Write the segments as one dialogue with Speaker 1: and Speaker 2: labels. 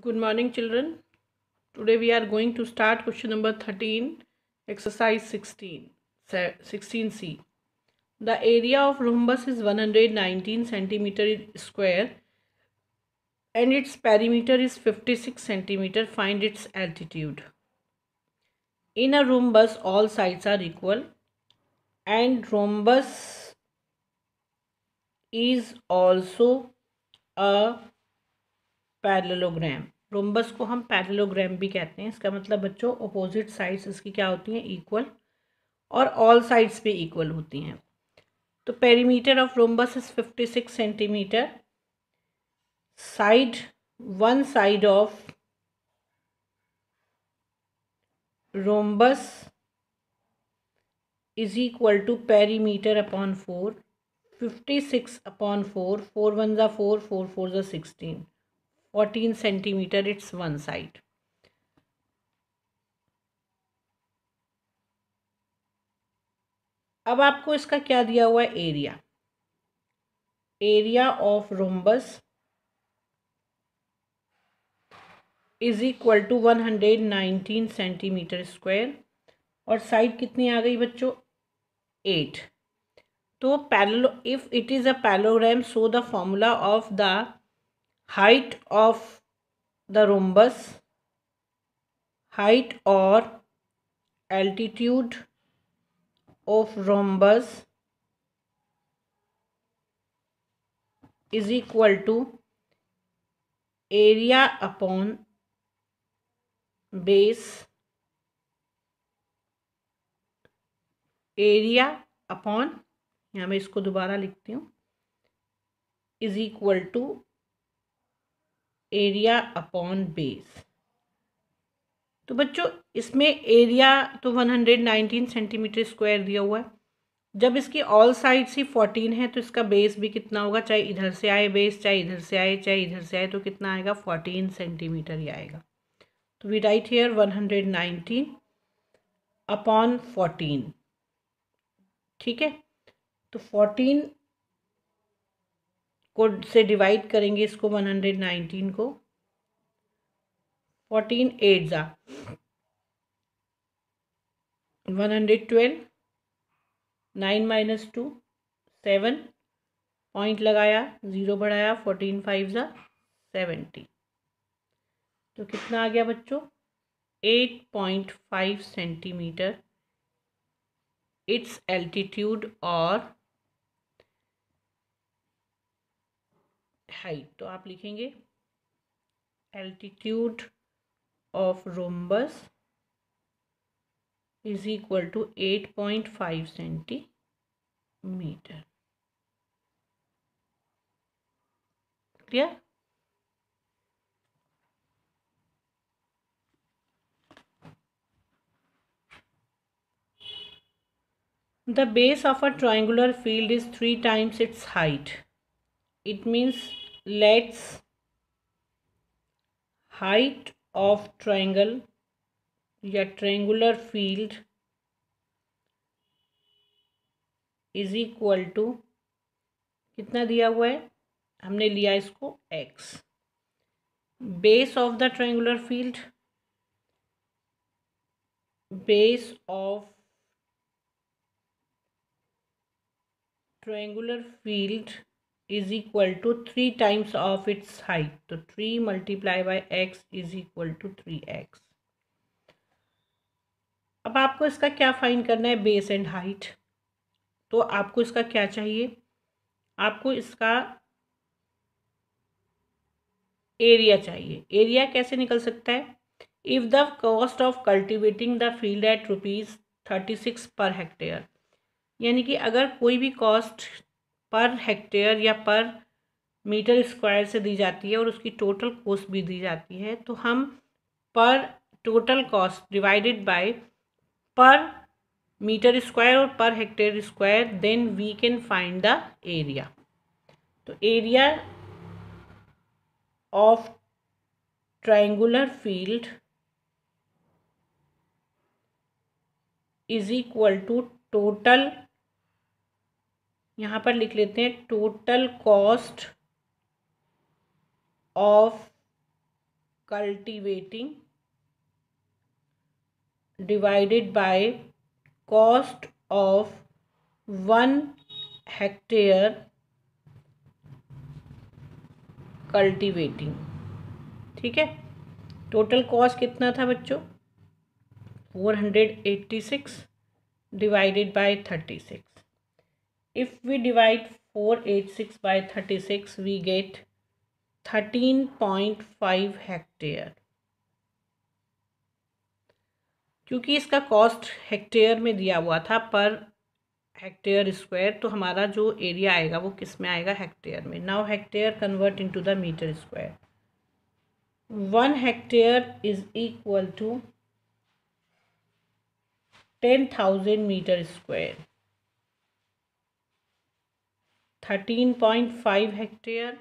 Speaker 1: Good morning, children. Today we are going to start question number 13, exercise 16C. The area of rhombus is 119 centimeter square and its perimeter is 56 centimeter. Find its altitude. In a rhombus, all sides are equal and rhombus is also a parallelogram. Rhombus को हम parallelogram भी कहते हैं. इसका मतलब बच्चों opposite sides इसकी क्या होती हैं, इक्वल, और ऑल साइड्स भी इक्वल होती हैं. तो perimeter of rhombus is 56 centimetre. Side, one side of rhombus is equal to perimeter upon 4. 56 upon 4, 4 1 ज़ा 4, 4 4 ज़ा 16, 14 सेंटीमीटर इट्स वन साइड. अब आपको इसका क्या दिया हुआ है, area. Area of rhombus is equal to 119 centimetre square और साइड कितनी आ गई बच्चों, 8. तो parallel, if it is a parallelogram, so the formula of the height of the rhombus, height और altitude of rhombus is equal to area upon base, area upon, यहाँ मैं इसको दोबारा लिखती हूँ, is equal to area upon base. तो बच्चों इसमें एरिया तो 119 सेंटीमीटर स्क्वायर दिया हुआ है. जब इसकी ऑल साइड्स ही 14 है तो इसका बेस भी कितना होगा, चाहे इधर से आए बेस, चाहे इधर से आए, चाहे इधर से आए, तो कितना आएगा, 14 सेंटीमीटर ही आएगा. तो वी राइट हियर 119 अपॉन 14. ठीक है, तो 14 को से डिवाइड करेंगे इसको, 119 को. 14 8 ज़ा 112, 9 माइनस 2 7, पॉइंट लगाया, 0 बढ़ाया, 14 5 ज़ा 70. तो कितना आ गया बच्चों, 8.5 सेंटीमीटर इट्स एल्टीट्यूड और हाइट. तो आप लिखेंगे altitude of rhombus is equal to 8.5 centimetre. Clear? The base of a triangular field is 3 times its height. It means let's height of triangle या triangular field is equal to, कितना दिया हुआ है, हमने लिया इसको x. Base of the triangular field, base of triangular field is equal to 3 times of its height. तो 3 multiplied by x is equal to 3x. अब आपको इसका क्या फाइंड करना है, बेस एंड हाइट. तो आपको इसका क्या चाहिए, आपको इसका एरिया चाहिए. एरिया कैसे निकल सकता है, if the cost of cultivating the field at ₹36 per hectare, यानी कि अगर कोई भी कॉस्ट पर हेक्टेयर या पर मीटर स्क्वायर से दी जाती है और उसकी टोटल कॉस्ट भी दी जाती है, तो हम पर total cost divided by per metre square और per hectare square, then we can find the area. तो area of triangular field is equal to total, यहाँ पर लिख लेते हैं total cost of cultivating divided by cost of 1 hectare cultivating. ठीक है, total cost कितना था बच्चों? 486 divided by 36. If we divide 486 by 36, we get 13.5 hectare. क्योंकि इसका कॉस्ट हेक्टेयर में दिया हुआ था पर हेक्टेयर स्क्वायर, तो हमारा जो एरिया आएगा वो किस में आएगा? हेक्टेयर में। Now hectare convert into the metre square. 1 hectare is equal to 10,000 metre square. 13.5 hectare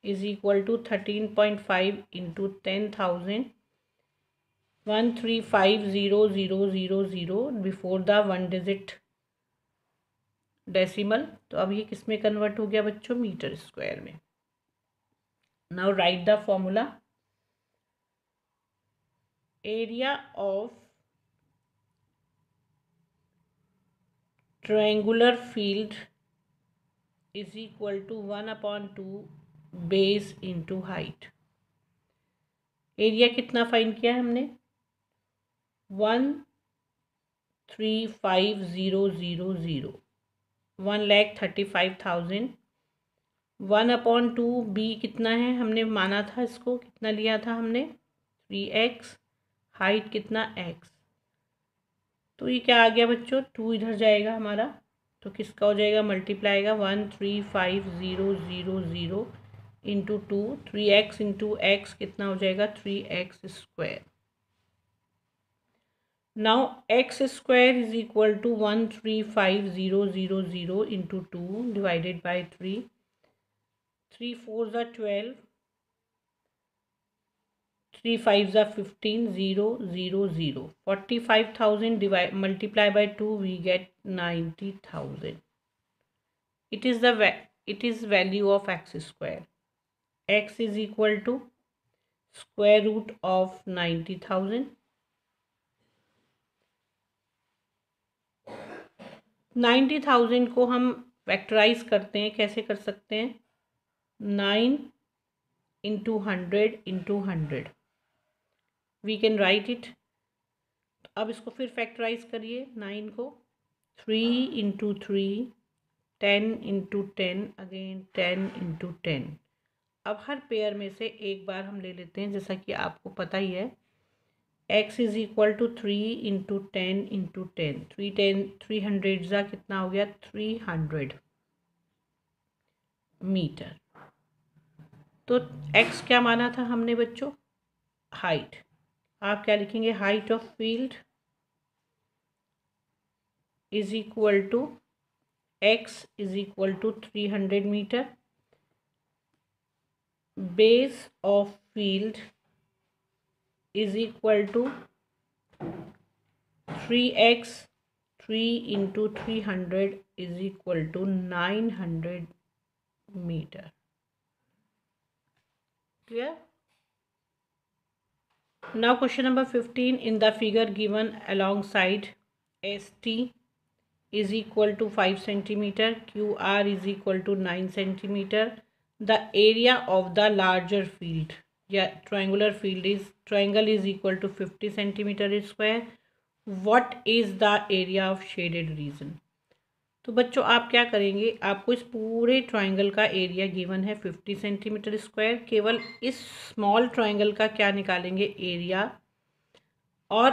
Speaker 1: is equal to 13.5 into 10,000, 1350000 before the 1 digit decimal. तो अब ये किस में कन्वर्ट हो गया बच्चों? मीटर स्क्वायर में। Now write the formula. Area of triangular field is equal to 1/2 base into height. Area कितना फाइंड किया है हमने? 13500, 1,35,000। 1/2 बी कितना है? हमने माना था इसको, कितना लिया था हमने? 3x। हाइट कितना? x। तो ये क्या आ गया बच्चों? 2 इधर जाएगा हमारा, तो किसका हो जाएगा? मल्टीप्लाई आएगा 135,000 इंटू 2, 3x इंटू एक्स कितना हो जाएगा? 3x square. Now x square is equal to 135,000 into 2 divided by 3। 3 4 ज़ा 12, 3 5 ज़ा 15, 0 0 0। 45,000 divide multiply by 2 we get 90,000। It is value of x square. X is equal to square root of 90,000। 90,000 को हम factorise करते हैं, कैसे कर सकते हैं? 9 into 100 we can write it. अब इसको फिर फैक्टराइज करिए 9 को। 3 इंटू 3, 10 इंटू 10, अगेन 10 इंटू 10। अब हर पेयर में से एक बार हम ले लेते हैं, जैसा कि आपको पता ही है। x is equal to 3 into 10 into 10। 300 ज़ा कितना हो गया? 300 मीटर। तो x क्या माना था हमने बच्चों? हाइट। आप क्या लिखेंगे? Height of field is equal to x is equal to 300 metre. Base of field is equal to 3x। 3 into 300 is equal to 900 meter। Clear? Now question number 15. In the figure given alongside ST is equal to 5 centimeter, QR is equal to 9 centimeter, the area of the larger field, yeah, triangular field is triangle is equal to 50 centimeter square. What is the area of shaded region? तो बच्चों आप क्या करेंगे? आपको इस पूरे triangle का area given है 50 सेंटीमीटर स्क्वायर। केवल इस स्मॉल ट्राइंगल का क्या निकालेंगे? एरिया। और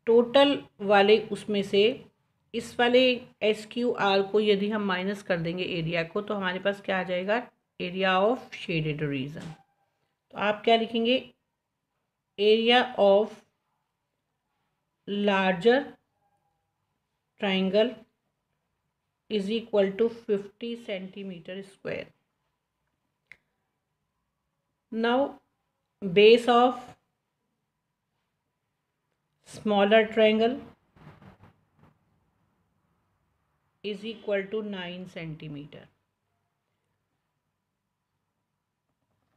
Speaker 1: टोटल वाले उसमें से इस वाले SQR को यदि हम माइनस कर देंगे एरिया को, तो हमारे पास क्या आ जाएगा? Area of shaded region. तो आप क्या लिखेंगे? Area of larger triangle is equal to 50 centimeter square. Now base of smaller triangle is equal to 9 centimeter.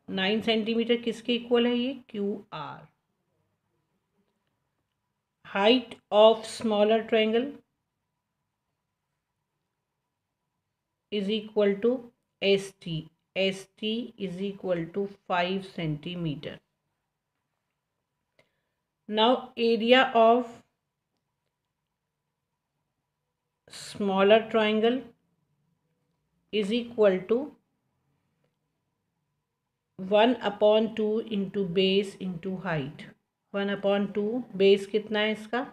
Speaker 1: 9 centimetre किसके इक्वल है? ये QR। Height of smaller triangle is equal to ST. ST is equal to 5 centimeter. Now area of smaller triangle is equal to 1/2 into base into height. 1/2 base कितना है इसका?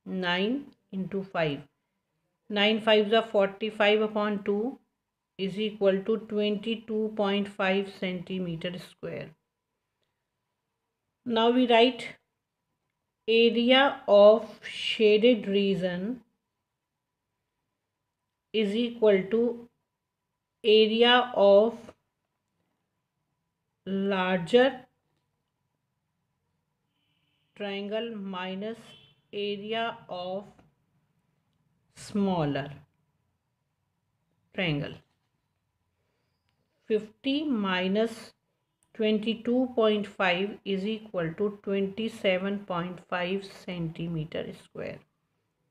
Speaker 1: 9 into 5. 9 5 45/2 is equal to 22.5 centimeter square. Now we write area of shaded region is equal to area of larger triangle minus area of smaller triangle. 50 minus 22.5 is equal to 27.5 centimeter square.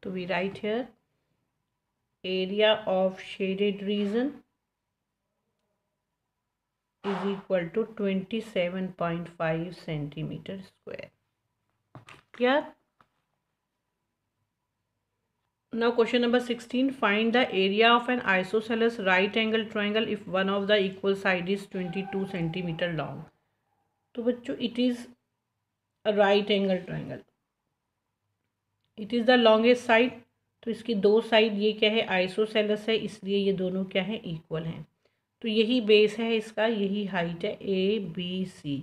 Speaker 1: So we write here area of shaded region is equal to 27.5 centimeter square. Clear? Now question number 16. Find the area of an isosceles right angle triangle if one of the equal side is 22 centimeter long. तो बच्चों it is a right angle triangle. It is the longest side. तो इसकी दो side ये क्या है? Isosceles है, इसलिए ये दोनों क्या है? इक्वल हैं। तो यही बेस है इसका, यही हाइट है ABC।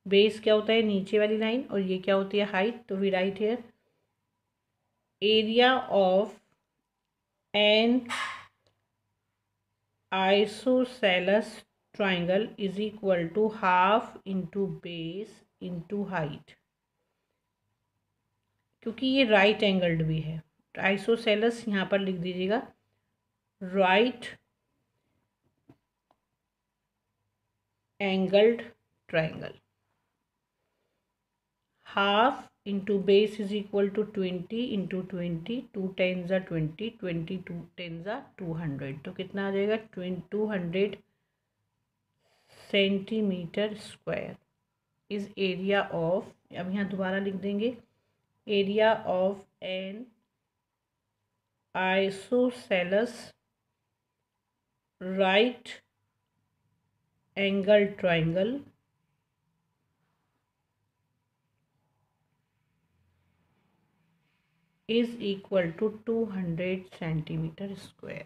Speaker 1: बेस क्या होता है? नीचे वाली लाइन, और ये क्या होती है? हाइट। तो we write here area of an isosceles triangle is equal to half into base into height. क्योंकि ये राइट एंगल्ड भी है, आइसोसेलस यहाँ पर लिख दीजिएगा right angled triangle. Half into base is equal to 20 into 20, 2 10 ज़ा 20, 22 10 ज़ा 200। तो कितना आ जाएगा? 200 centimetre square is area of, अब यहाँ दोबारा लिख देंगे, area of an isosceles right angle triangle is equal to 200 centimeter square.